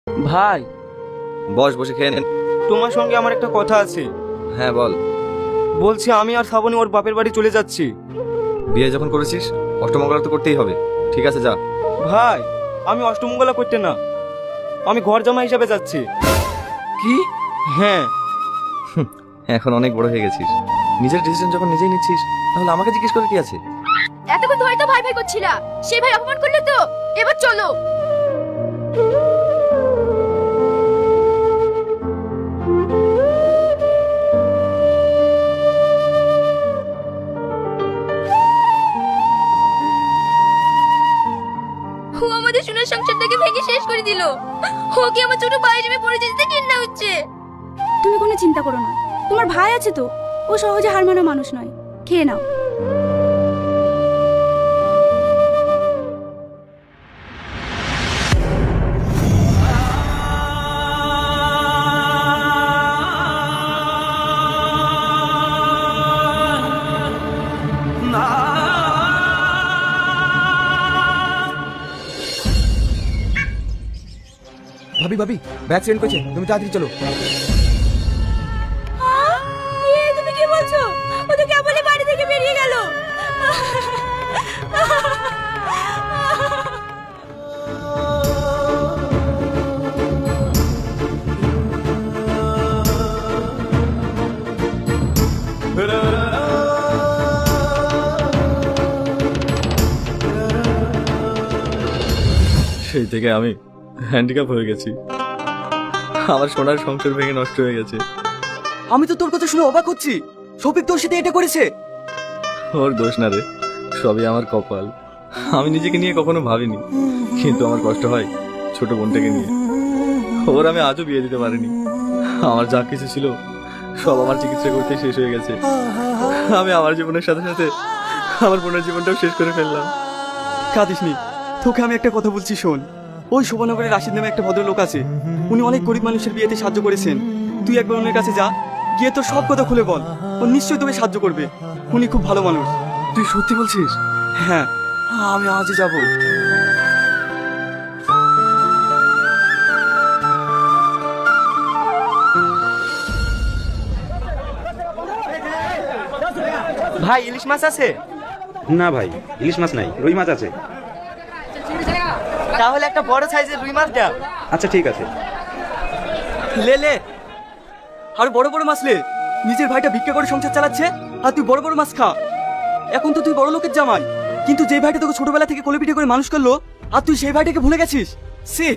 ভাই, বস, বসে খেয়ে নেন। তোমার সঙ্গে আমার একটা কথা আছে। হ্যাঁ বল। বলছি আমি আর শ্রাবণী ওর বাপের বাড়ি চলে যাচ্ছি। বিয়ে যখন করেছিস অষ্টমঙ্গলা তো করতেই হবে। ঠিক আছে যা। ভাই, আমি অষ্টমঙ্গলা করতে না, আমি ঘর জামাই হিসাবে যাচ্ছি। কি? হ্যাঁ। এখন অনেক বড় হয়ে গেছিস, নিজের ডিসিশন যখন নিজেই নিচ্ছিস তাহলে আমাকে জিজ্ঞেস করে কি আছে? এতক্ষণ ধরে তো ভাই ভাই করছিলা, সেই ভাই অপমান করলে তো, এবার চলো। ও আমাদের সোনার সংসারটাকে ভেঙে শেষ করে দিল। ওকে আমার ছোট ভাই হিসেবে পরিচিত ঘৃণা হচ্ছে। তুমি কোনো চিন্তা করো না, তোমার ভাই আছে তো, ও সহজে হার মানা মানুষ নয়। খেয়ে নাও। ভাবি ভাবি, ব্যাগ চেঞ্জ করেছে, তুমি তাড়াতাড়ি চলো। তুমি কি বলছো? ও তো কেবলই বাড়ি থেকে বেরিয়ে গেল। সেই থেকে আমি হ্যান্ডিক্যাপ হয়ে গেছি, আমার সোনার সংসার ভেঙে নষ্ট হয়ে গেছে। আমি তো তোর কথা শুনে অবাক হচ্ছি, শফিক তোর সাথে এটা করেছে? ওর দোষ না রে, সবই আমার কপাল। আমি নিজেকে নিয়ে কখনো ভাবিনি, কিন্তু আমার কষ্ট হয় ছোট বোনটাকে নিয়ে। ওর আমি আজও বিয়ে দিতে পারিনি। আমার যা কিছু ছিল সব আমার চিকিৎসা করতে শেষ হয়ে গেছে। আমি আমার জীবনের সাথে সাথে আমার বোনের জীবনটাও শেষ করে ফেললাম। কাঁদিসনি, তোকে আমি একটা কথা বলছি শোন। ওই শোভনগরে রাশিদ নামে একটা ভদ্রলোক আছে, উনি অনেক গরিব মানুষের বিয়েতে সাহায্য করেছেন। তুই একবার ওনার কাছে যা, গিয়ে তোর সব কথা খুলে বল, ও নিশ্চয়ই তোকে সাহায্য করবে। উনি খুব ভালো মানুষ। তুই সত্যি বলছিস? হ্যাঁ। আমি আজই যাব। ভাই, ইলিশ মাছ আছে? না ভাই, ইলিশ মাছ নাই, রুই মাছ আছে। তাহলে একটা বড় সাইজের রুই মাছ দাও। আচ্ছা ঠিক আছে। লে লে, আর বড় বড় মাছ লে। নিজের ভাইটা ভিক্ষা করে সংসার চালাচ্ছে, আর তুই বড় বড় মাছ খা। এখন তো তুই বড় লোকের জামাই, কিন্তু যে ভাইটা তোকে ছোটবেলা থেকে কোলে পিঠে করে মানুষ করলো, আর তুই সেই ভাইটাকে ভুলে গেছিস। সে